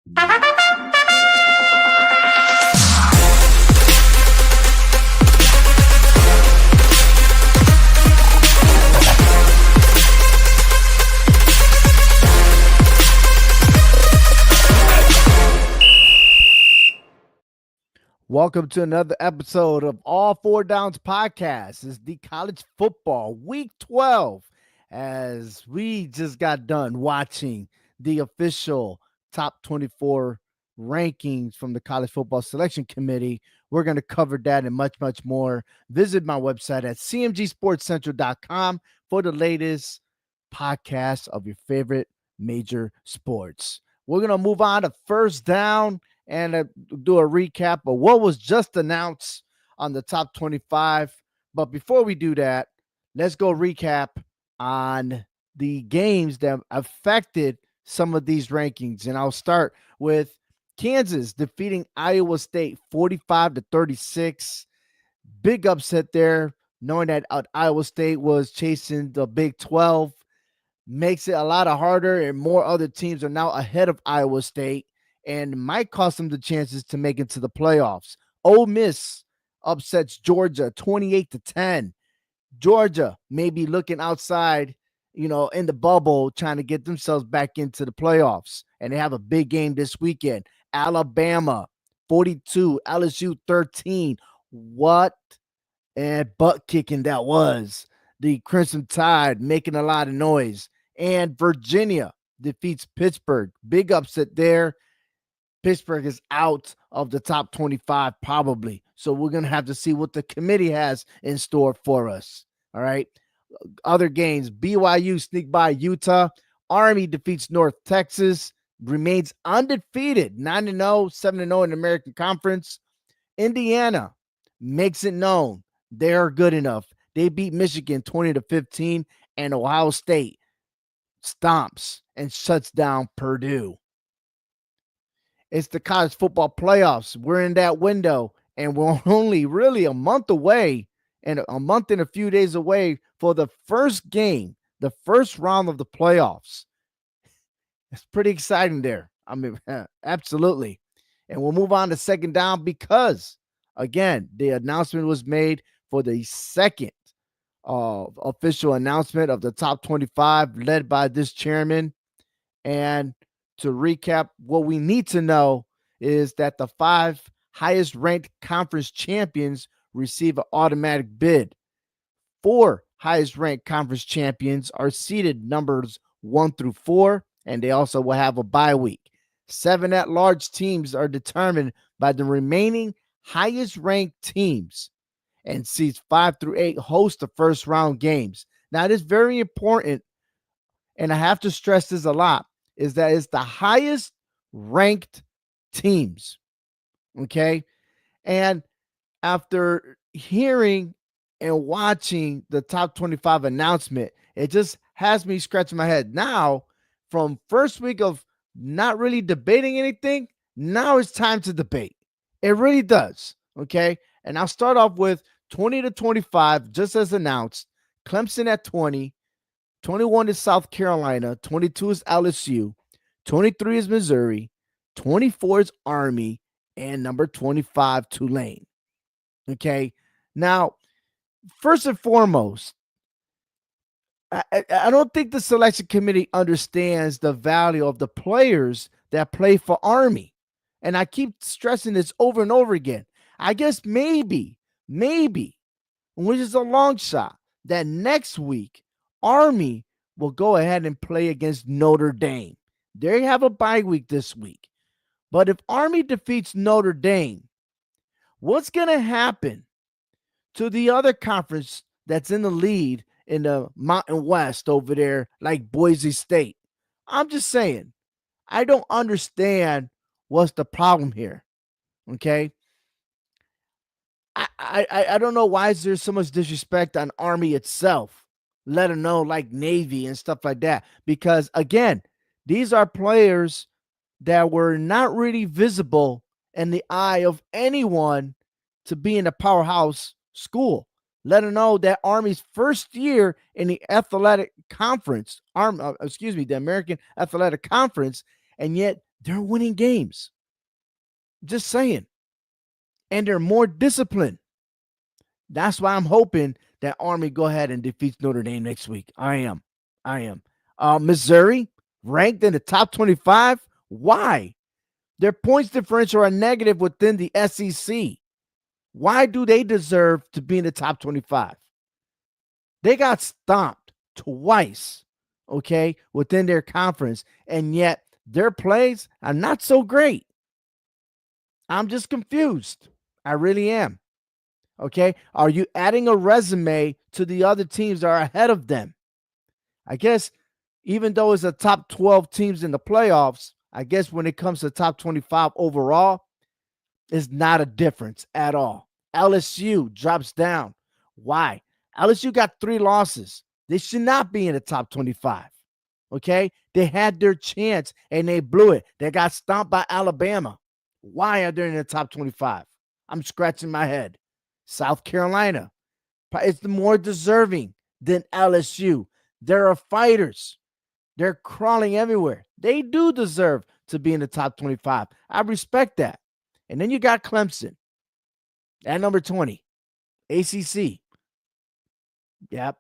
Welcome to another episode of All Four Downs Podcast. It's the college football week 12 as we just got done watching the official top 24 rankings from the College Football Selection Committee. We're going to cover that and much, much more. Visit my website at cmgsportscentral.com for the latest podcast of your favorite major sports. We're going to move on to first down and do a recap of what was just announced on the top 25. But before we do that, let's go recap on the games that affected some of these rankings. And I'll start with Kansas defeating Iowa State 45-36. Big upset there, knowing that Iowa State was chasing the Big 12. Makes it a lot harder, and more other teams are now ahead of Iowa State and might cost them the chances to make it to the playoffs. Ole Miss upsets Georgia 28-10. Georgia may be looking outside, in the bubble, trying to get themselves back into the playoffs. And they have a big game this weekend. Alabama 42, LSU 13. What a butt kicking that was. The Crimson Tide making a lot of noise. And Virginia defeats Pittsburgh. Big upset there. Pittsburgh is out of the top 25 probably. So we're going to have to see what the committee has in store for us. All right. Other games, BYU sneak by Utah. Army defeats North Texas. Remains undefeated, 9-0, 7-0 in the American Conference. Indiana makes it known they're good enough. They beat Michigan 20-15, and Ohio State stomps and shuts down Purdue. It's the college football playoffs. We're in that window, and we're only really a month away and a month and a few days away for the first game, the first round of the playoffs. It's pretty exciting there. I mean, absolutely. And we'll move on to second down because, again, the announcement was made for the second official announcement of the top 25 led by this chairman. And to recap, what we need to know is that the 5 highest ranked conference champions receive an automatic bid. 4 highest ranked conference champions are seeded numbers 1 through 4, and they also will have a bye week. 7 at-large teams are determined by the remaining highest ranked teams, and seeds 5 through 8 host the first round games. Now, it is very important, and I have to stress this a lot, is that it's the highest ranked teams. Okay. And after hearing and watching the top 25 announcement, it just has me scratching my head. Now, from first week of not really debating anything, now it's time to debate. It really does. Okay. And I'll start off with 20-25, just as announced. Clemson at 20. 21 is South Carolina, 22 is LSU, 23 is Missouri, 24 is Army, and number 25, Tulane. Okay. Now, first and foremost, I don't think the selection committee understands the value of the players that play for Army. And I keep stressing this over and over again. I guess maybe, which is a long shot, that next week, Army will go ahead and play against Notre Dame. They have a bye week this week. But if Army defeats Notre Dame, what's going to happen to the other conference that's in the lead in the Mountain West over there, like Boise State? I'm just saying, I don't understand what's the problem here. Okay. I don't know why is there so much disrespect on Army itself, let alone like Navy and stuff like that. Because again, these are players that were not really visible in the eye of anyone to be in a powerhouse school. Let alone that Army's first year in the athletic conference, the American Athletic Conference, and yet They're winning games. Just saying. And they're more disciplined. That's why I'm hoping that Army go ahead and defeats Notre Dame next week. I am. Missouri ranked in the top 25. Why? Their points differential are negative within the SEC. Why do they deserve to be in the top 25? They got stomped twice, okay, within their conference, and yet their plays are not so great. I'm just confused. I really am. Okay. Are you adding a resume to the other teams that are ahead of them? I guess even though it's the top 12 teams in the playoffs, I guess when it comes to top 25 overall, it's not a difference at all. LSU drops down. Why? LSU got 3 losses. They should not be in the top 25. Okay. They had their chance and they blew it. They got stomped by Alabama. Why are they in the top 25? I'm scratching my head. South Carolina, it's more deserving than LSU. They're fighters. They're crawling everywhere. They do deserve to be in the top 25. I respect that. And then you got Clemson at number 20, ACC. Yep.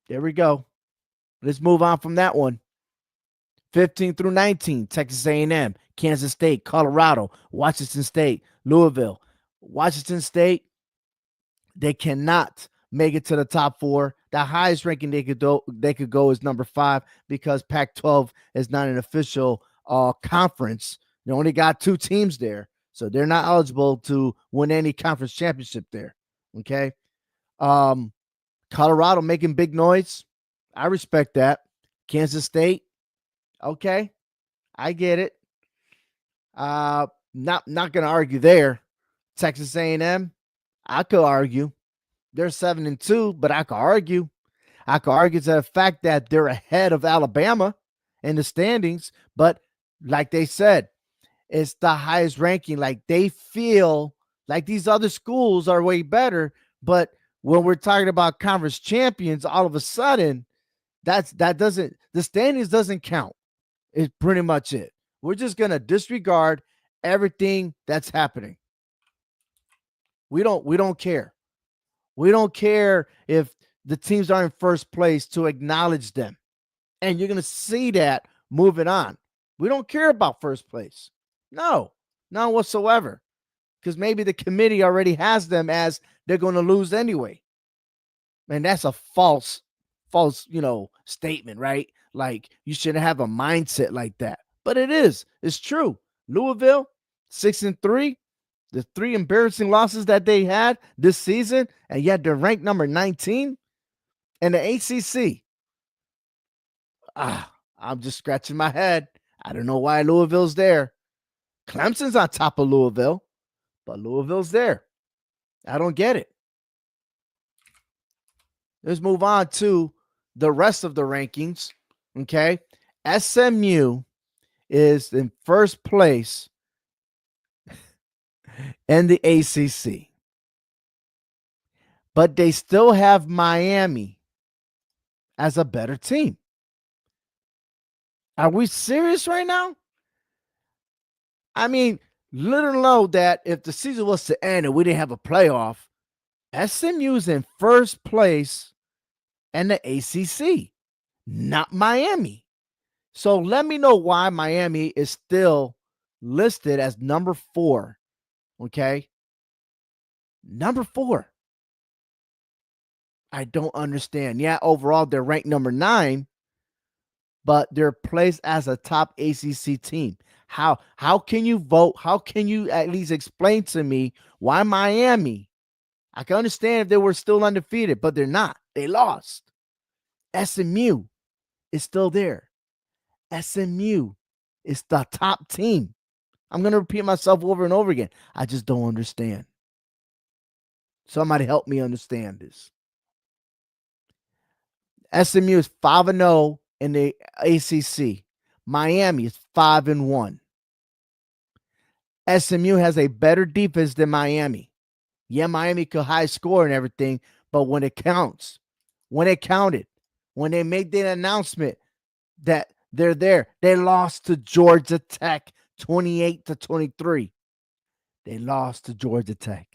There we go. Let's move on from that one. 15 through 19, Texas A&M, Kansas State, Colorado, Washington State, Louisville. Washington State, they cannot make it to the top 4. The highest ranking they could go is number 5 because Pac-12 is not an official conference. They only got 2 teams there, so they're not eligible to win any conference championship there. Okay. Colorado making big noise. I respect that. Kansas State. Okay. I get it. Not going to argue there. Texas A&M. I could argue. They're 7-2, but I could argue. I could argue to the fact that they're ahead of Alabama in the standings, but like they said, it's the highest ranking. Like they feel like these other schools are way better, but when we're talking about conference champions, all of a sudden, the standings doesn't count. It's pretty much it. We're just gonna disregard everything that's happening. We don't care. We don't care if the teams are in first place to acknowledge them. And you're going to see that moving on. We don't care about first place. No, none whatsoever. Because maybe the committee already has them as they're going to lose anyway. And that's a false, statement, right? Like you shouldn't have a mindset like that. But it is. It's true. Louisville, 6-3. The 3 embarrassing losses that they had this season, and yet they're ranked number 19 in the ACC. I'm just scratching my head. I don't know why Louisville's there. Clemson's on top of Louisville, but Louisville's there. I don't get it. Let's move on to the rest of the rankings. Okay. SMU is in first place in the ACC. But they still have Miami as a better team. Are we serious right now? I mean, little know that if the season was to end and we didn't have a playoff, SMU's in first place in the ACC, not Miami. So let me know why Miami is still listed as number 4. Okay. Number 4. I don't understand. Yeah, overall, they're ranked number 9, but they're placed as a top ACC team. How can you vote? How can you at least explain to me why Miami? I can understand if they were still undefeated, but they're not. They lost. SMU is still there. SMU is the top team. I'm going to repeat myself over and over again. I just don't understand. Somebody help me understand this. SMU is 5-0 in the ACC. Miami is 5-1. SMU has a better defense than Miami. Yeah, Miami could high score and everything, but when it counts, when it counted, when they made the announcement that They're there. They lost to Georgia Tech 28-23. They lost to Georgia Tech.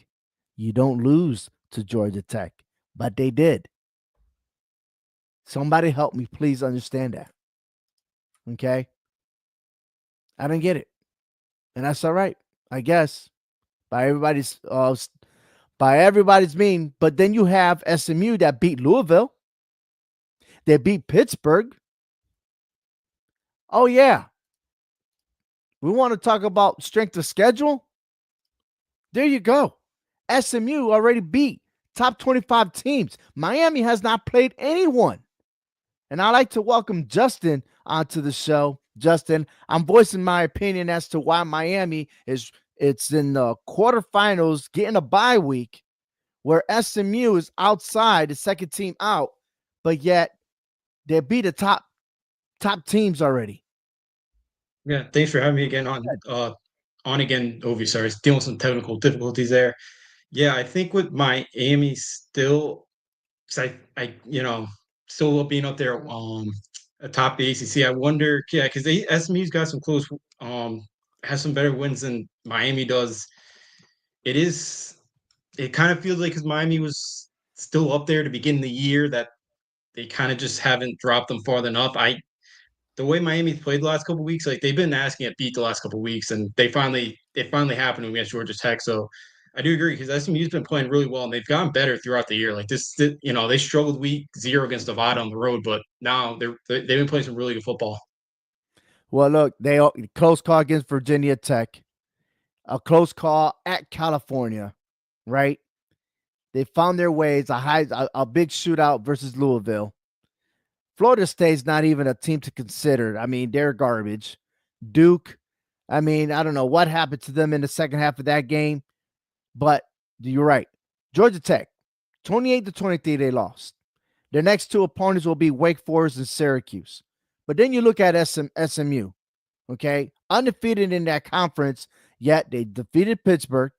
You don't lose to Georgia Tech, but they did. Somebody help me, please understand that. Okay? I don't get it. And that's all right, I guess. By everybody's mean. But then you have SMU that beat Louisville. They beat Pittsburgh. Oh yeah. We want to talk about strength of schedule. There you go. SMU already beat top 25 teams. Miami has not played anyone. And I'd like to welcome Justin onto the show. Justin, I'm voicing my opinion as to why Miami it's in the quarterfinals getting a bye week where SMU is outside, the second team out, but yet they beat the top teams already. Yeah, thanks for having me again on again, Ovi. Sorry, dealing with some technical difficulties there. Yeah, I think with Miami still, because still being up there, atop the ACC. I wonder, yeah, because they SMU's got some close, has some better wins than Miami does. It is, it kind of feels like because Miami was still up there to begin the year that they kind of just haven't dropped them far enough. The way Miami's played the last couple of weeks, like they've been asking at beat the last couple of weeks, and it finally happened against Georgia Tech. So I do agree because SMU's been playing really well, and they've gotten better throughout the year. Like they struggled week 0 against Nevada on the road, but now they've been playing some really good football. Well, look, they close call against Virginia Tech, a close call at California, right? They found their ways. A big shootout versus Louisville. Florida State's not even a team to consider. I mean, they're garbage. Duke, I mean, I don't know what happened to them in the second half of that game, but you're right. Georgia Tech, 28-23, they lost. Their next two opponents will be Wake Forest and Syracuse. But then you look at SMU, okay? Undefeated in that conference, yet they defeated Pittsburgh.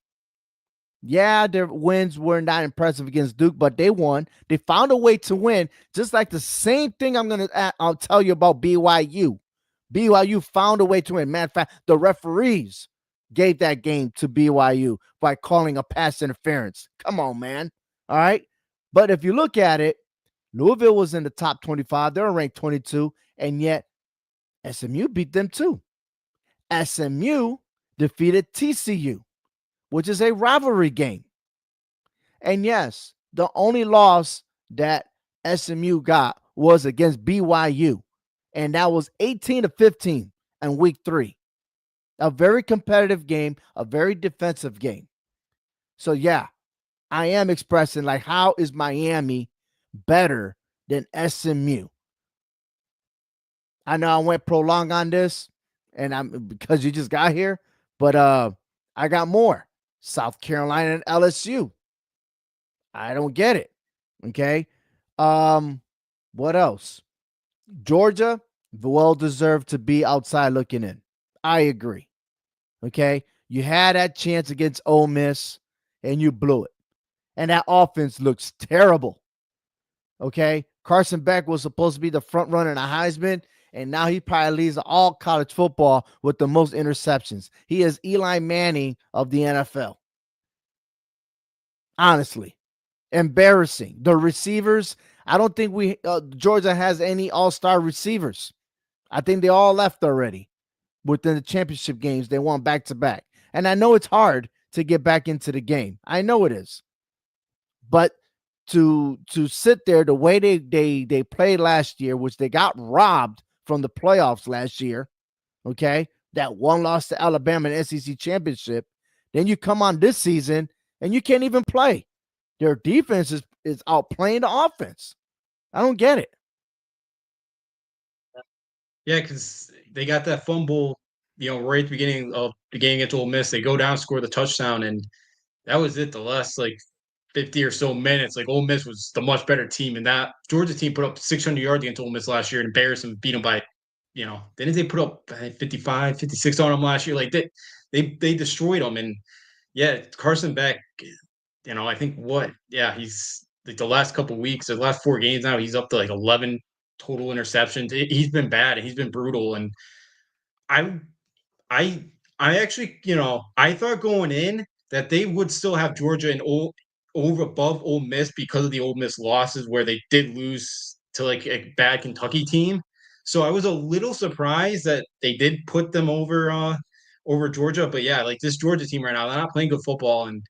Yeah, their wins were not impressive against Duke, but they won. They found a way to win, just like the same thing I'll tell you about BYU. BYU found a way to win. Matter of fact, the referees gave that game to BYU by calling a pass interference. Come on, man. All right. But if you look at it, Louisville was in the top 25. They're ranked 22, and yet SMU beat them too. SMU defeated TCU, which is a rivalry game. And yes, the only loss that SMU got was against BYU, and that was 18-15 in week 3. A very competitive game, a very defensive game. So yeah, I am expressing like, how is Miami better than SMU? I know I went prolong on this, and I'm because you just got here, but I got more. South Carolina and LSU. I don't get it. Okay. What else? Georgia, well deserved to be outside looking in. I agree. Okay. You had that chance against Ole Miss and you blew it. And that offense looks terrible. Okay. Carson Beck was supposed to be the front runner in a Heisman, and now he probably leads all college football with the most interceptions. He is Eli Manning of the NFL. Honestly, embarrassing. The receivers, I don't think Georgia has any all-star receivers. I think they all left already within the championship games. They won back to back. And I know it's hard to get back into the game. I know it is. But to sit there the way they played last year, which they got robbed from the playoffs last year, okay? That one loss to Alabama in the SEC championship. Then you come on this season and you can't even play. Their defense is outplaying the offense. I don't get it. Yeah, because they got that fumble, right at the beginning of the game against Ole Miss. They go down, score the touchdown, and that was it. The last 50 or so minutes, like Ole Miss was the much better team, and that Georgia team put up 600 yards against Ole Miss last year and embarrassed them, beat them by, didn't they put up 55, 56 on them last year? Like they destroyed them, and yeah, Carson Beck, I think he's like the last couple weeks, the last 4 games now, he's up to like 11 total interceptions. He's been bad. He's been brutal. And I I I actually, I thought going in that they would still have Georgia and over above Ole Miss because of the Ole Miss losses where they did lose to like a bad Kentucky team. So I was a little surprised that they did put them over Georgia. But yeah, like this Georgia team right now, they're not playing good football, and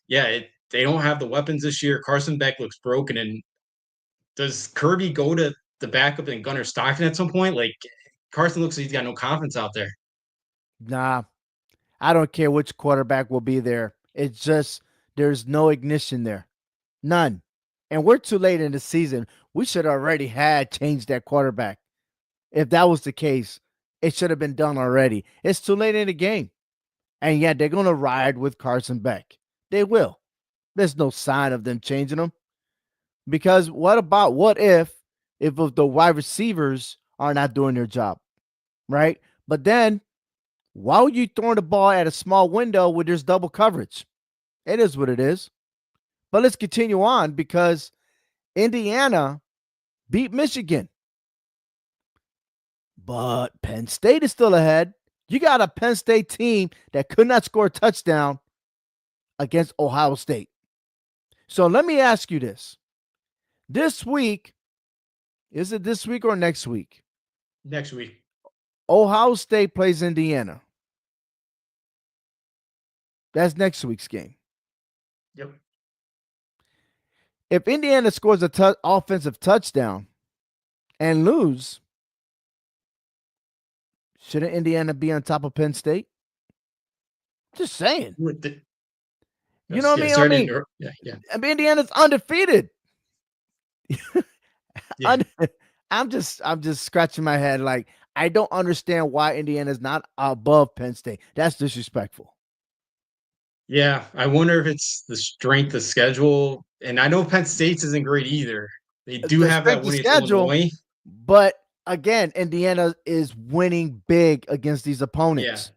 yeah, they don't have the weapons this year. Carson Beck looks broken, and does Kirby go to the backup and Gunnar Stockton at some point? Like Carson looks like he's got no confidence out there. Nah, I don't care which quarterback will be there. It's just there's no ignition there. None. And we're too late in the season. We should already had changed that quarterback. If that was the case, it should have been done already. It's too late in the game. And yet they're going to ride with Carson Beck. They will. There's no sign of them changing them. Because what if the wide receivers are not doing their job, right? But then why would you throwing the ball at a small window where there's double coverage? It is what it is. But let's continue on because Indiana beat Michigan. But Penn State is still ahead. You got a Penn State team that could not score a touchdown against Ohio State. So let me ask you this. This week, is it this week or next week? Next week. Ohio State plays Indiana. That's next week's game. Yep. If Indiana scores a offensive touchdown and lose, shouldn't Indiana be on top of Penn State? Just saying. You know what I mean? Indiana's undefeated. Yeah. I'm just scratching my head. Like, I don't understand why Indiana's not above Penn State. That's disrespectful. Yeah, I wonder if it's the strength of schedule. And I know Penn State's isn't great either. They do have that winning schedule, Illinois. But again, Indiana is winning big against these opponents.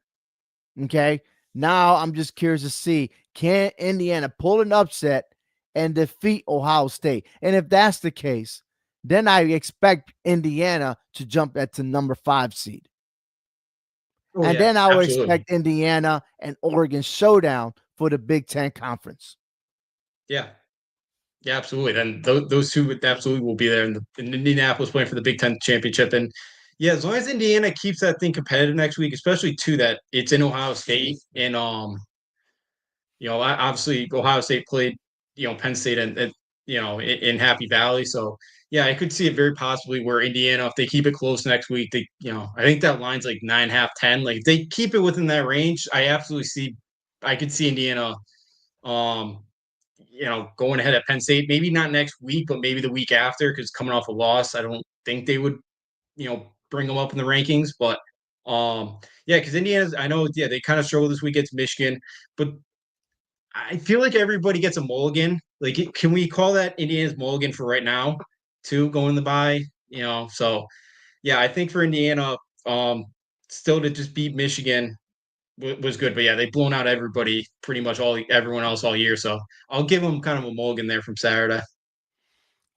Yeah. Okay. Now I'm just curious to see, can Indiana pull an upset and defeat Ohio State? And if that's the case, then I expect Indiana to jump to number 5 seed. Oh, and then I would expect Indiana and Oregon showdown for the Big Ten Conference. Yeah. Yeah, absolutely. And those two absolutely will be there in Indianapolis playing for the Big Ten championship. And yeah, as long as Indiana keeps that thing competitive next week, especially too that it's in Ohio State, and obviously Ohio State played Penn State and in Happy Valley, so yeah, I could see it very possibly where Indiana, if they keep it close next week, they I think that line's like 9.5, 10. Like if they keep it within that range, I could see Indiana going ahead at Penn State, maybe not next week, but maybe the week after, because coming off a loss, I don't think they would, bring them up in the rankings. But yeah, because Indiana's, I know, yeah, they kind of struggled this week against Michigan, but I feel like everybody gets a mulligan. Like, can we call that Indiana's mulligan for right now, too, going the bye? So yeah, I think for Indiana, still to just beat Michigan was good, but yeah, they've blown out everybody, pretty much everyone else all year. So I'll give them kind of a mulligan there from Saturday.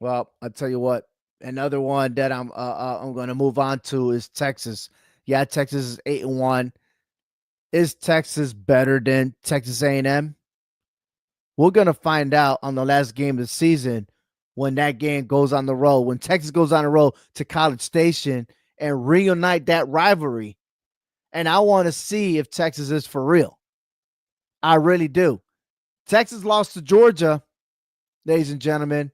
Well, I'll tell you what, another one that I'm going to move on to is Texas. Yeah, Texas is 8-1. Is Texas better than Texas A&M? We're going to find out on the last game of the season when that game goes on the road, when Texas goes on the road to College Station and reunite that rivalry. And I want to see if Texas is for real. I really do. Texas lost to Georgia, ladies and gentlemen.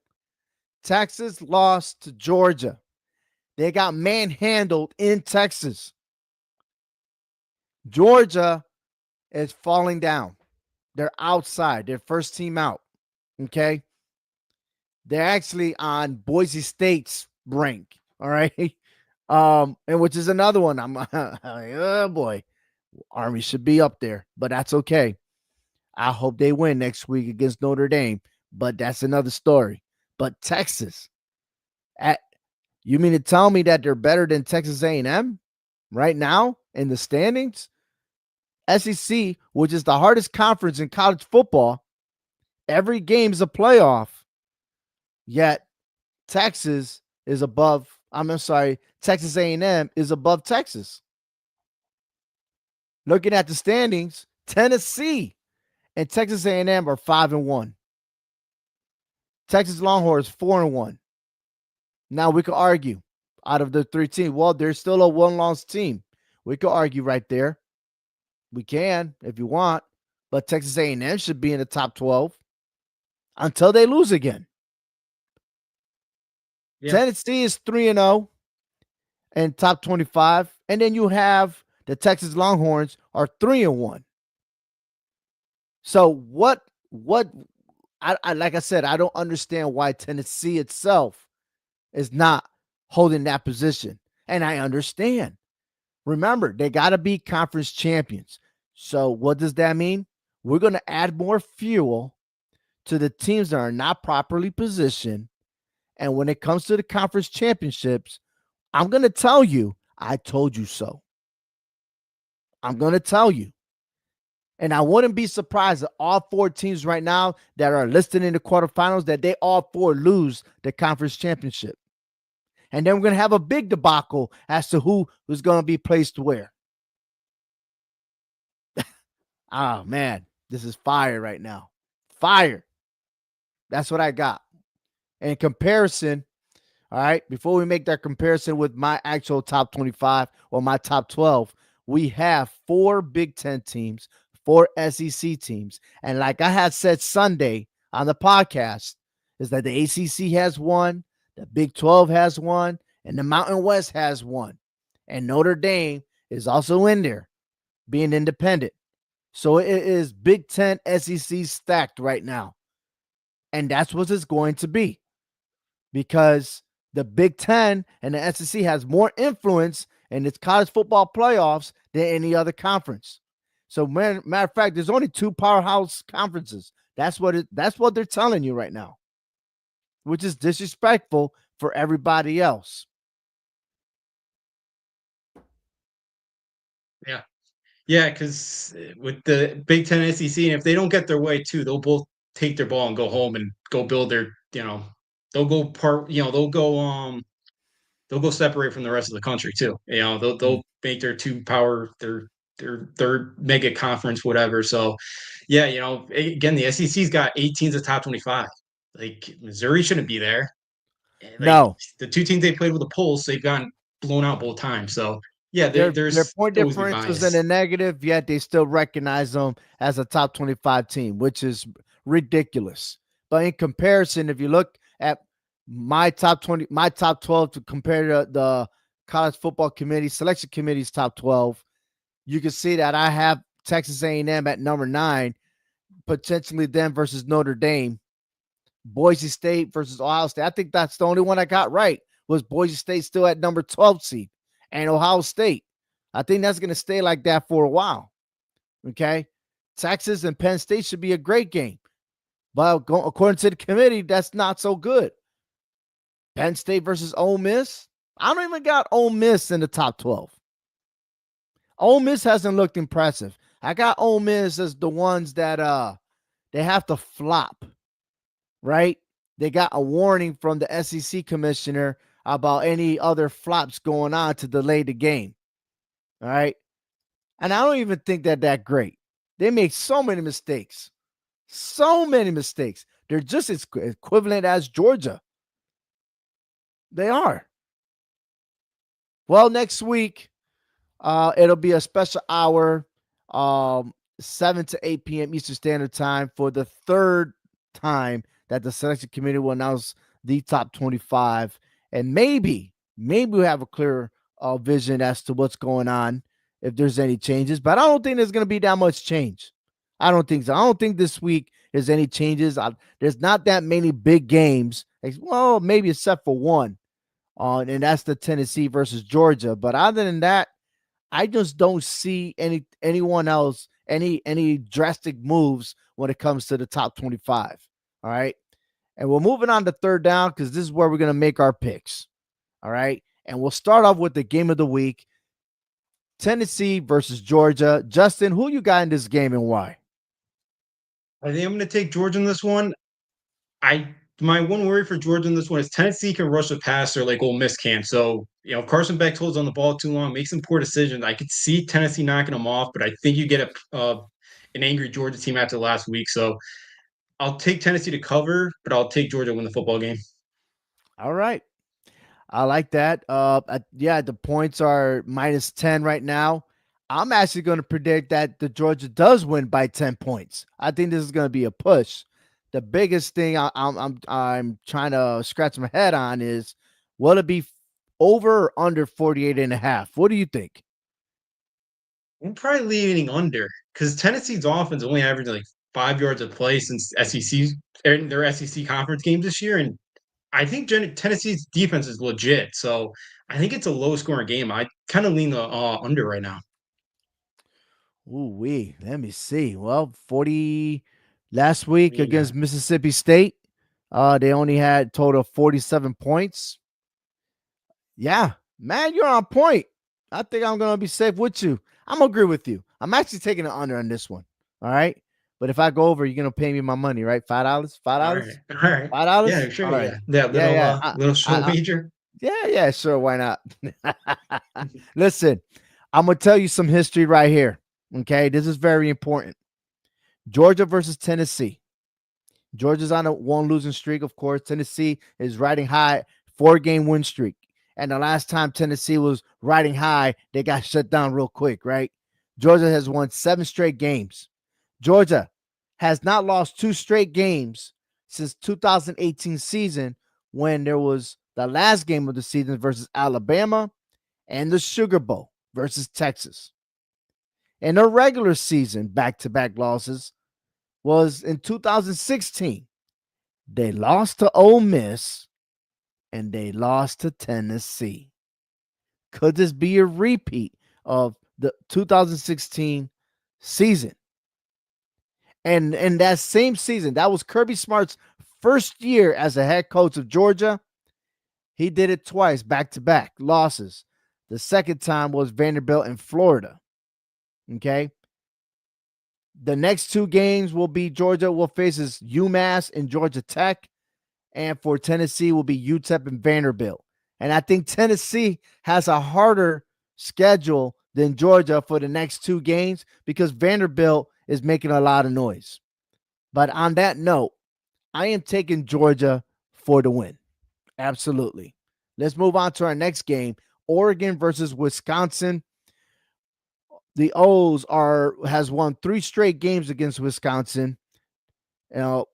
Texas lost to Georgia. They got manhandled in Texas. Georgia is falling down. They're outside. They're first team out. Okay. They're actually on Boise State's rank. All right. And which is another one. I'm oh boy. Army should be up there, but that's okay. I hope they win next week against Notre Dame, but that's another story. But Texas, you mean to tell me that they're better than Texas A&M right now in the standings? SEC, which is the hardest conference in college football, every game is a playoff, yet Texas is above I'm sorry, Texas A&M is above Texas. Looking at the standings, Tennessee and Texas A&M are 5-1. Texas Longhorns 4-1. Now we could argue out of the 3 teams. Well, there's still a one-loss team. We could argue right there. We can if you want, but Texas A&M should be in the top 12 until they lose again. Yeah. Tennessee is 3-0 and top 25, and then you have the Texas Longhorns are 3-1. So what I like I said, I don't understand why Tennessee itself is not holding that position. And I understand. Remember, they got to be conference champions. So what does that mean? We're going to add more fuel to the teams that are not properly positioned. And when it comes to the conference championships, I'm going to tell you, I told you so. I'm going to tell you. And I wouldn't be surprised that all 4 teams right now that are listed in the quarterfinals, that they all 4 lose the conference championship. And then we're going to have a big debacle as to who is going to be placed where. Oh, man, this is fire right now. Fire. That's what I got. In comparison, all right, before we make that comparison with my actual top 25 or my top 12, we have 4 Big Ten teams, 4 SEC teams. And like I had said Sunday on the podcast, is that the ACC has 1, the Big 12 has 1, and the Mountain West has 1. And Notre Dame is also in there, being independent. So it is Big Ten SEC stacked right now. And that's what it's going to be. Because the Big Ten and the SEC has more influence in its college football playoffs than any other conference. So, matter of fact, there's only 2 powerhouse conferences. That's what they're telling you right now, which is disrespectful for everybody else. Yeah. Yeah, because with the Big Ten SEC, and if they don't get their way too, they'll both take their ball and go home and go build their, they'll go they'll go separate from the rest of the country too. They'll make their their mega conference, whatever. So yeah, again, the SEC's got 8 teams of top 25. Like Missouri shouldn't be there. Like No, the 2 teams they played with the Pulse, they've gotten blown out both times. So yeah, their there's point always be difference was in the bias. negative, yet they still recognize them as a top 25 team, which is ridiculous. But in comparison, if you look at my top 20, my top 12 to compare to the college football committee, selection committee's top 12, you can see that I have Texas A&M at number 9, potentially them versus Notre Dame, Boise State versus Ohio State. I think that's the only one I got right, was Boise State still at number 12 seed, and Ohio State. I think that's going to stay like that for a while. Okay. Texas and Penn State should be a great game. But according to the committee, that's not so good. Penn State versus Ole Miss. I don't even got Ole Miss in the top 12. Ole Miss hasn't looked impressive. I got Ole Miss as the ones that they have to flop, right? They got a warning from the SEC commissioner about any other flops going on to delay the game. All right. And I don't even think that great. They make so many mistakes. So many mistakes. They're just as equivalent as Georgia. They are. Well, next week, it'll be a special hour, 7 to 8 p.m. Eastern Standard Time, for the 3rd time that the selection committee will announce the top 25. And maybe we have a clearer vision as to what's going on, if there's any changes. But I don't think there's going to be that much change. I don't think so. I don't think this week there's any changes. There's not that many big games. Well, maybe except for one. And that's the Tennessee versus Georgia. But other than that, I just don't see anyone else, any drastic moves when it comes to the top 25. All right. And we're moving on to 3rd down, because this is where we're going to make our picks. All right. And we'll start off with the game of the week. Tennessee versus Georgia. Justin, who you got in this game and why? I think I'm going to take Georgia in this one. I my one worry for Georgia in this one is Tennessee can rush a passer like Ole Miss can. So, if Carson Beck holds on the ball too long, makes some poor decisions. I could see Tennessee knocking them off, but I think you get an angry Georgia team after last week. So I'll take Tennessee to cover, but I'll take Georgia to win the football game. All right. I like that. Yeah, the points are -10 right now. I'm actually going to predict that the Georgia does win by 10 points. I think this is going to be a push. The biggest thing I'm trying to scratch my head on is, will it be over or under 48 and a half? What do you think? I'm probably leaning under because Tennessee's offense only averaged like 5 yards a play since SEC and their SEC conference games this year, and I think Tennessee's defense is legit. So I think it's a low scoring game. I kind of lean the under right now. Ooh, let me see. Well, 40 last week Yeah. against Mississippi State. They only had total of 47 points. Yeah, man, you're on point. I think I'm gonna be safe with you. I'm gonna agree with you. I'm actually taking the under on this one. All right. But if I go over, you're gonna pay me my money, right? $5? All right. $5? All right. Yeah, $5? sure. All right. Yeah. That Yeah, little yeah. little show I wager. yeah, sure. Why not? Listen, I'm gonna tell you some history right here. Okay, this is very important. Georgia versus Tennessee. Georgia's on a one losing streak, of course. Tennessee is riding high, 4-game win streak. And the last time Tennessee was riding high, they got shut down real quick, right? Georgia has won 7 straight games. Georgia has not lost 2 straight games since 2018 season, when there was the last game of the season versus Alabama and the Sugar Bowl versus Texas. In their regular season, back-to-back losses was in 2016. They lost to Ole Miss and they lost to Tennessee. Could this be a repeat of the 2016 season? And in that same season, that was Kirby Smart's first year as a head coach of Georgia. He did it twice, back-to-back losses. The second time was Vanderbilt in Florida. Okay. The next 2 games will be Georgia will faces UMass and Georgia Tech. And for Tennessee will be UTEP and Vanderbilt. And I think Tennessee has a harder schedule than Georgia for the next 2 games because Vanderbilt is making a lot of noise. But on that note, I am taking Georgia for the win. Absolutely. Let's move on to our next game. Oregon versus Wisconsin. The O's has won 3 straight games against Wisconsin. You know,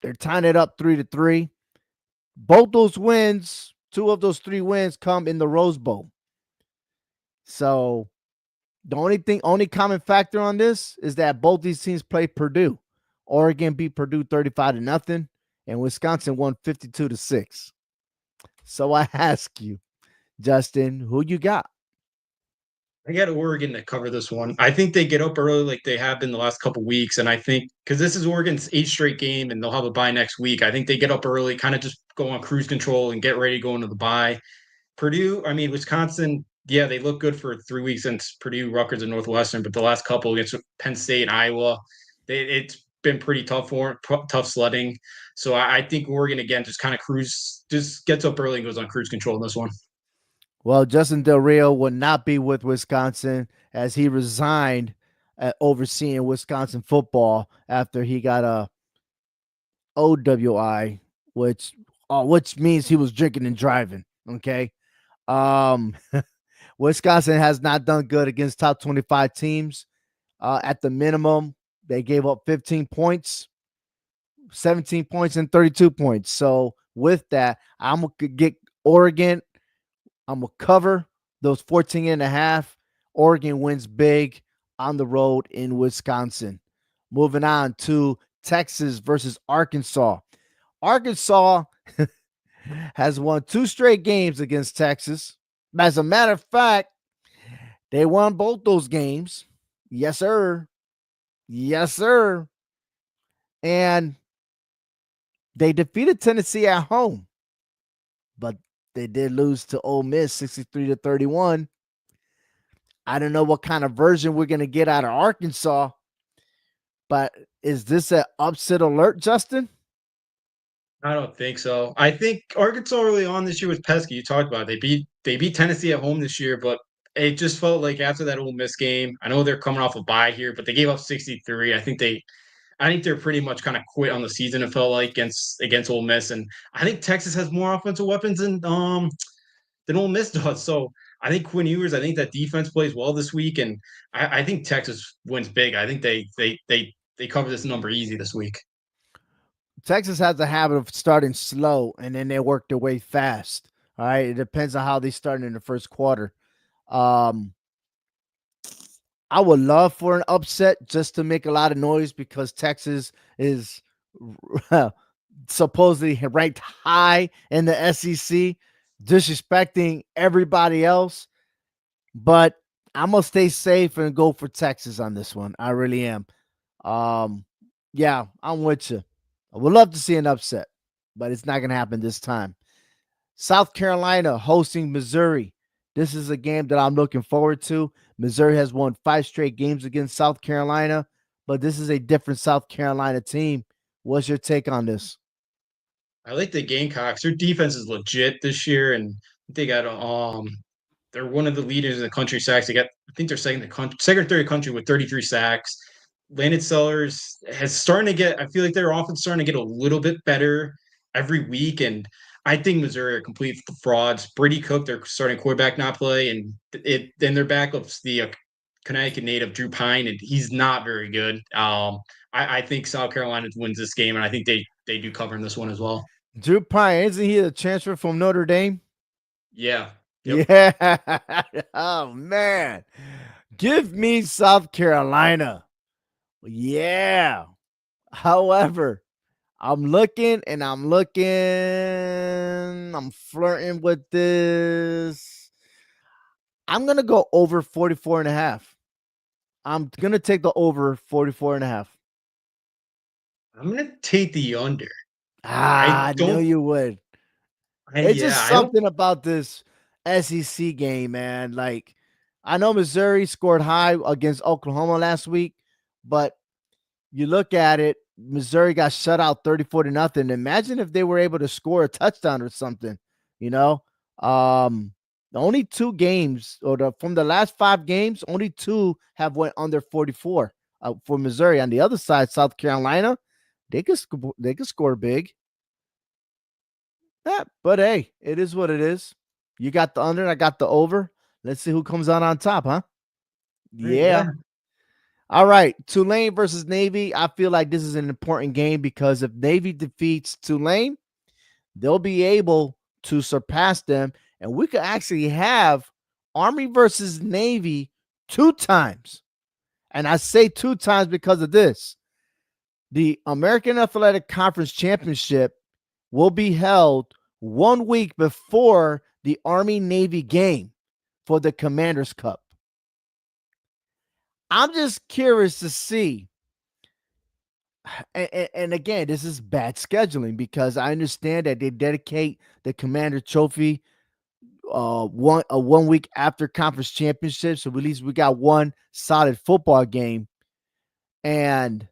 they're tying it up 3-3. Both those wins, 2 of those 3 wins come in the Rose Bowl. So the only common factor on this is that both these teams play Purdue. Oregon beat Purdue 35-0, and Wisconsin won 52-6. So I ask you, Justin, who you got? I got Oregon to cover this one. I think they get up early like they have been the last couple weeks. And I think because this is Oregon's 8th straight game and they'll have a bye next week, I think they get up early, kind of just go on cruise control and get ready to go into the bye. Wisconsin, yeah, they look good for 3 weeks since Purdue, Rutgers, and Northwestern, but the last couple against Penn State and Iowa, it's been pretty tough sledding. So I think Oregon again just kind of just gets up early and goes on cruise control in this one. Well, Justin Del Rio will not be with Wisconsin as he resigned overseeing Wisconsin football after he got a OWI, which means he was drinking and driving. Okay. Um, Wisconsin has not done good against top 25 teams. At the minimum, they gave up 15 points, 17 points, and 32 points. So with that, I'm going to get Oregon. I'm going to cover those 14.5. Oregon wins big on the road in Wisconsin. Moving on to Texas versus Arkansas. Arkansas has won 2 straight games against Texas. As a matter of fact, they won both those games. Yes, sir. Yes, sir. And they defeated Tennessee at home, but they did lose to Ole Miss 63-31. I don't know what kind of version we're going to get out of Arkansas, but is this an upset alert, Justin? I don't think so. I think Arkansas early on this year was pesky. You talked about it. They beat Tennessee at home this year, but it just felt like after that Ole Miss game, I know they're coming off a bye here, but they gave up 63. I think they're pretty much kind of quit on the season. It felt like against Ole Miss, and I think Texas has more offensive weapons than Ole Miss does. So I think Quinn Ewers. I think that defense plays well this week, and I think Texas wins big. I think they cover this number easy this week. Texas has a habit of starting slow and then they work their way fast. All right. It depends on how they start in the first quarter. Um, I would love for an upset just to make a lot of noise because Texas is supposedly ranked high in the SEC, disrespecting everybody else. But I'm gonna stay safe and go for Texas on this one. I really am. Um, yeah, I'm with you. I would love to see an upset, but it's not gonna happen this time. South Carolina hosting Missouri. This is a game that I'm looking forward to. Missouri has won 5 straight games against South Carolina, but this is a different South Carolina team. What's your take on this? I like the Gamecocks. Their defense is legit this year, and they got they're one of the leaders in the country sacks. I think they're second or third country with 33 sacks. Landon Sellers has starting to get. I feel like their offense starting to get a little bit better every week, and I think Missouri are complete frauds. Brady Cook, their starting quarterback, not play, and then their backup's the Connecticut native Drew Pine, and he's not very good. I think South Carolina wins this game, and I think they do cover in this one as well. Drew Pine, isn't he a transfer from Notre Dame? Yeah. Yep. Yeah. Oh man. Give me South Carolina. Yeah. However, I'm looking and I'm looking. I'm flirting with this. I'm going to go over 44 and a half. I'm going to take the over 44 and a half. I'm gonna take the under. I I knew don't. you would. It's Yeah. just I don't. something about this SEC game, man. Like, I know Missouri scored high against Oklahoma last week, but you look at it, Missouri got shut out 34 to nothing. Imagine if they were able to score a touchdown or something, you know? The only 2 games from the last 5 games, only 2 have went under 44 for Missouri. On the other side, South Carolina, they could score big. Yeah, but hey, it is what it is. You got the under, I got the over. Let's see who comes out on top, huh? Yeah. Yeah. All right, Tulane versus Navy. I feel like this is an important game because if Navy defeats Tulane, they'll be able to surpass them, and we could actually have Army versus Navy 2 times. And I say 2 times because of this. The American Athletic Conference Championship will be held 1 week before the Army Navy game for the Commanders Cup. I'm just curious to see. And again, this is bad scheduling because I understand that they dedicate the Commander Trophy 1 week after conference championship. So at least we got one solid football game. And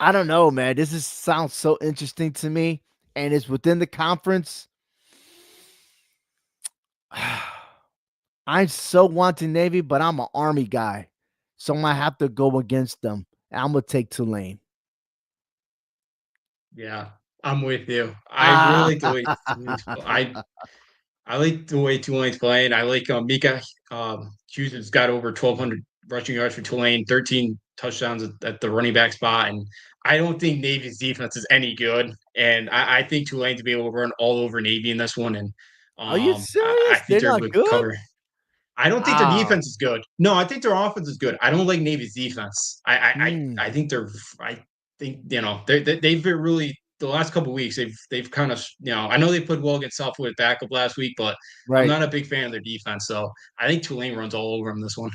I don't know, man. Sounds so interesting to me. And it's within the conference. I'm so wanting Navy, but I'm an Army guy. So I might have to go against them. I'm gonna take Tulane. Yeah. I'm with you. I really Ah, like the way I like the way Tulane's playing. I like Mika Hughes has got over 1,200 rushing yards for Tulane, 13 touchdowns at the running back spot, and I don't think Navy's defense is any good. And I think Tulane to be able to run all over Navy in this one, and are you I serious? think They're they're not able to good? cover. I don't think their Wow. defense is good. No, I think their offense is good. I don't like Navy's defense. I Mm, think they're. I think they've been really the last couple of weeks. They've kind of I know they put well against Southwood backup last week, but I'm right. not a big fan of their defense. So I think Tulane runs all over them this one.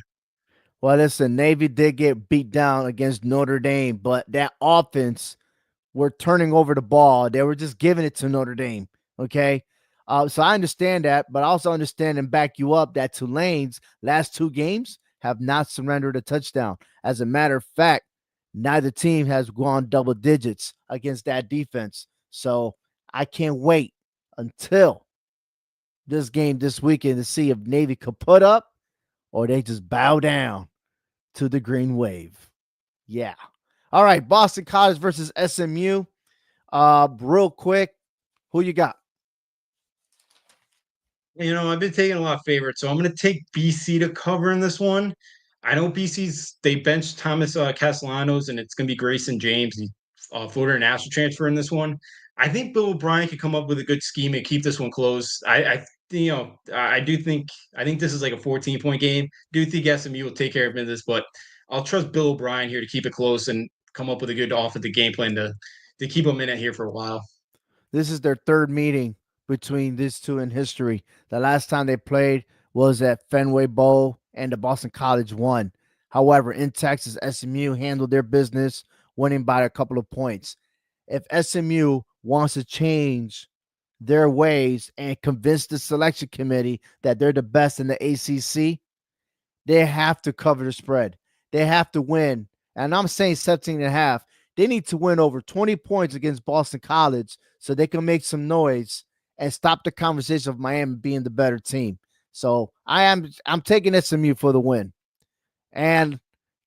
Well, listen, Navy did get beat down against Notre Dame, but that offense were turning over the ball. They were just giving it to Notre Dame. Okay. So I understand that, but I also understand and back you up that Tulane's last 2 games have not surrendered a touchdown. As a matter of fact, neither team has gone double digits against that defense. So I can't wait until this game this weekend to see if Navy could put up or they just bow down to the green wave. Yeah. All right, Boston College versus SMU. Real quick, who you got? I've been taking a lot of favorites, so I'm going to take BC to cover in this one. I know they benched Thomas Castellanos, and it's going to be Grayson James, the Florida International transfer in this one. I think Bill O'Brien could come up with a good scheme and keep this one close. I think this is like a 14-point game. Do think SMU will take care of business, but I'll trust Bill O'Brien here to keep it close and come up with a good offensive game plan to keep them in it here for a while. This is their third meeting between these two in history. The last time they played was at Fenway Bowl, and the Boston College won. However, in Texas, SMU handled their business, winning by a couple of points. If SMU wants to change their ways and convince the selection committee that they're the best in the ACC, they have to cover the spread. They have to win. And I'm saying 17 and a half. They need to win over 20 points against Boston College so they can make some noise and stop the conversation of Miami being the better team. So I'm taking SMU for the win. And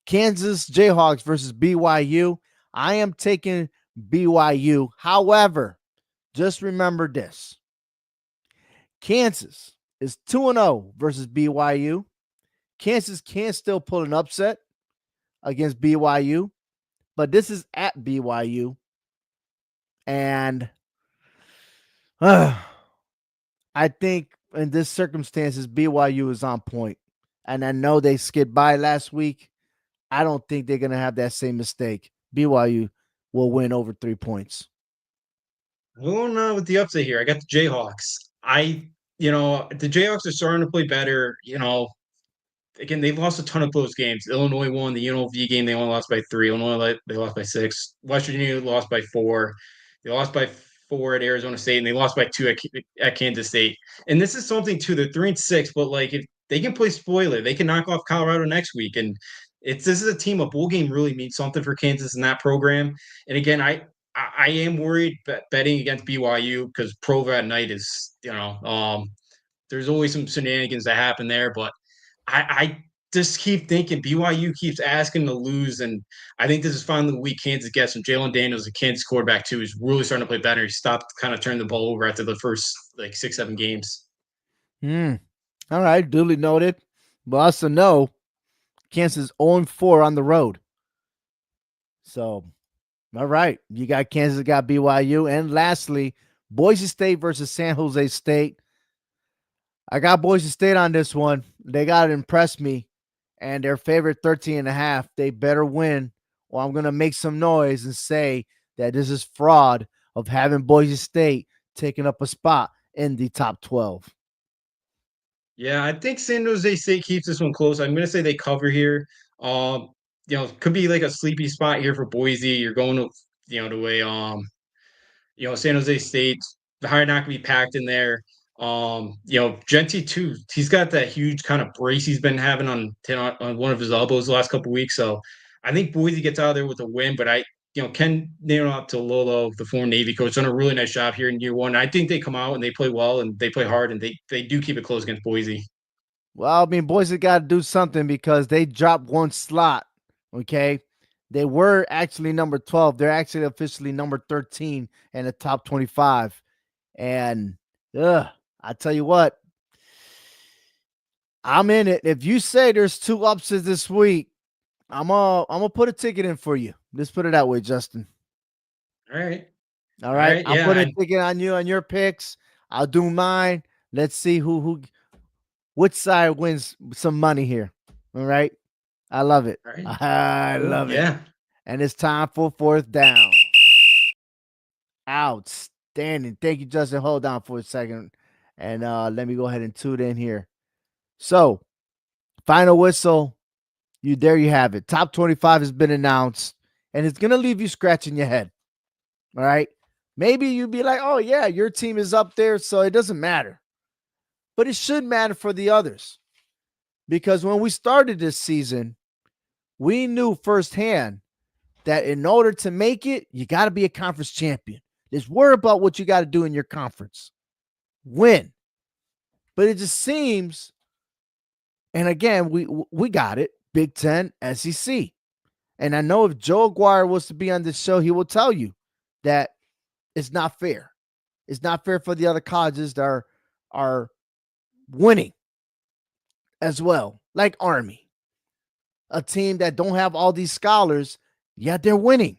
Kansas Jayhawks versus BYU. I am taking BYU. However, just remember this. Kansas is 2-0 versus BYU. Kansas can still pull an upset against BYU, but this is at BYU. And I think in this circumstances, BYU is on point. And I know they skid by last week. I don't think they're going to have that same mistake. BYU will win over 3 points. Going on with the upset here, I got the Jayhawks. The Jayhawks are starting to play better. Again, they've lost a ton of close games. Illinois won the UNLV game; they only lost by 3. Illinois they lost by 6. West Virginia lost by 4. They lost by 4 at Arizona State, and they lost by 2 at Kansas State. And this is something too. They're 3-6, but like if they can play spoiler, they can knock off Colorado next week. And this is a team. A bowl game really means something for Kansas in that program. And again, I am worried betting against BYU because Provo at night is there's always some shenanigans that happen there, but I just keep thinking BYU keeps asking to lose, and I think this is finally the week Kansas gets. And Jalen Daniels, the Kansas quarterback too, is really starting to play better. He stopped kind of turning the ball over after the first like 6-7 games. All right, duly noted. But also know Kansas 0-4 on the road. So, all right, you got Kansas, got BYU, and lastly, Boise State versus San Jose State. I got Boise State on this one. They got to impress me, and their favorite 13 and a half. They better win, or I'm going to make some noise and say that this is fraud of having Boise State taking up a spot in the top 12. Yeah, I think San Jose State keeps this one close. I'm going to say they cover here. Could be like a sleepy spot here for Boise. You're going to, San Jose State. The high not going to be packed in there. Genty too. He's got that huge kind of brace he's been having on one of his elbows the last couple weeks. So I think Boise gets out of there with a win. But Ken Niumatalolo, the former Navy coach, done a really nice job here in year one. I think they come out and they play well and they play hard and they do keep it close against Boise. Well, I mean, Boise got to do something because they dropped one slot. Okay. They were actually number 12. They're actually officially number 13 in the top 25. And I tell you what, I'm in it. If you say there's 2 upsets this week, I'm gonna put a ticket in for you. Let's put it that way, Justin. All right. All right. I'll put a ticket on you on your picks. I'll do mine. Let's see which side wins some money here. All right. I love it. Right. I love it. Yeah. And it's time for 4th down. Outstanding. Thank you, Justin. Hold on for a second. And let me go ahead and tune in here. So, final whistle. There you have it. Top 25 has been announced. And it's going to leave you scratching your head. All right. Maybe you'd be like, oh, yeah, your team is up there, so it doesn't matter. But it should matter for the others. Because when we started this season, we knew firsthand that in order to make it, you got to be a conference champion. Let's worry about what you got to do in your conference. Win. But it just seems, and again, we got it. Big Ten, SEC. And I know if Joe Aguirre was to be on this show, he will tell you that it's not fair. It's not fair for the other colleges that are winning as well, like Army, a team that don't have all these scholars, yet they're winning.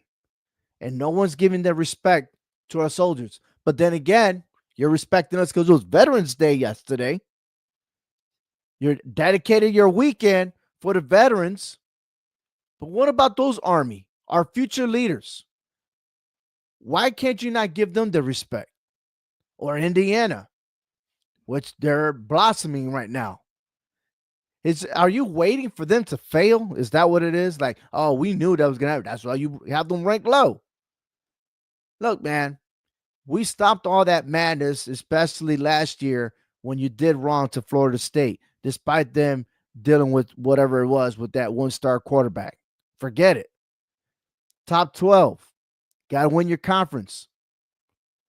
And no one's giving their respect to our soldiers. But then again, you're respecting us because it was Veterans Day yesterday. You're dedicated your weekend for the veterans. But what about those Army, our future leaders? Why can't you not give them the respect? Or Indiana, which they're blossoming right now. Are you waiting for them to fail? Is that what it is? Like, oh, we knew that was going to happen. That's why you have them ranked low. Look, man, we stopped all that madness, especially last year when you did wrong to Florida State, despite them dealing with whatever it was with that one-star quarterback. Forget it. Top 12. Got to win your conference.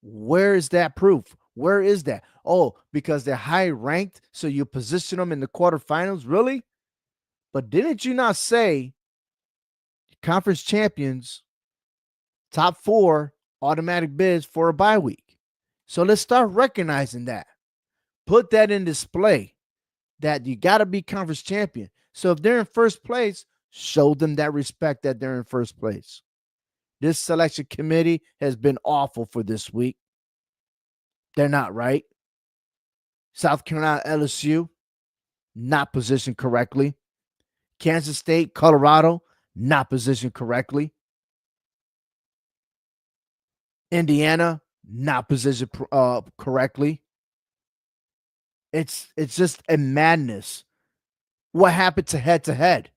Where is that proof? Where is that? Oh, because they're high ranked, so you position them in the quarterfinals? Really? But didn't you not say conference champions, top 4, automatic bids for a bye week? So let's start recognizing that. Put that in display that you got to be conference champion. So if they're in first place, show them that respect that they're in first place. This selection committee has been awful for this week. They're not right. South Carolina, LSU, not positioned correctly. Kansas State, Colorado, not positioned correctly. Indiana, not positioned correctly. It's just a madness. What happened to head?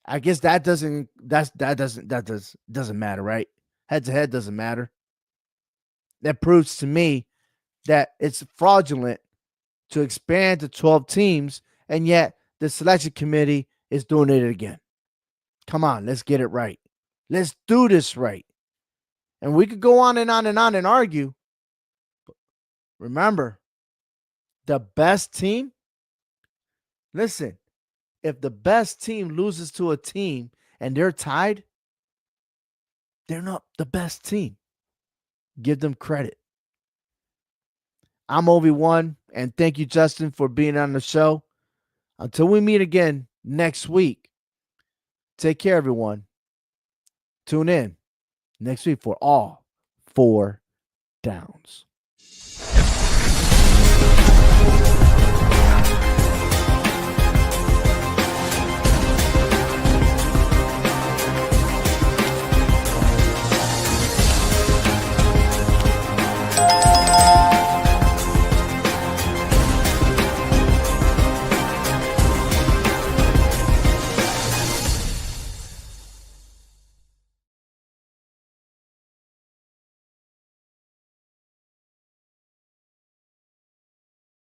I guess that doesn't matter, right? Head to head doesn't matter. That proves to me that it's fraudulent to expand to 12 teams, and yet the selection committee is doing it again. Come on, let's get it right. Let's do this right. And we could go on and on and on and argue. But remember, the best team, listen, if the best team loses to a team and they're tied, they're not the best team. Give them credit. I'm Obi-Wan, and thank you, Justin, for being on the show. Until we meet again next week, take care, everyone. Tune in next week for all 4 downs.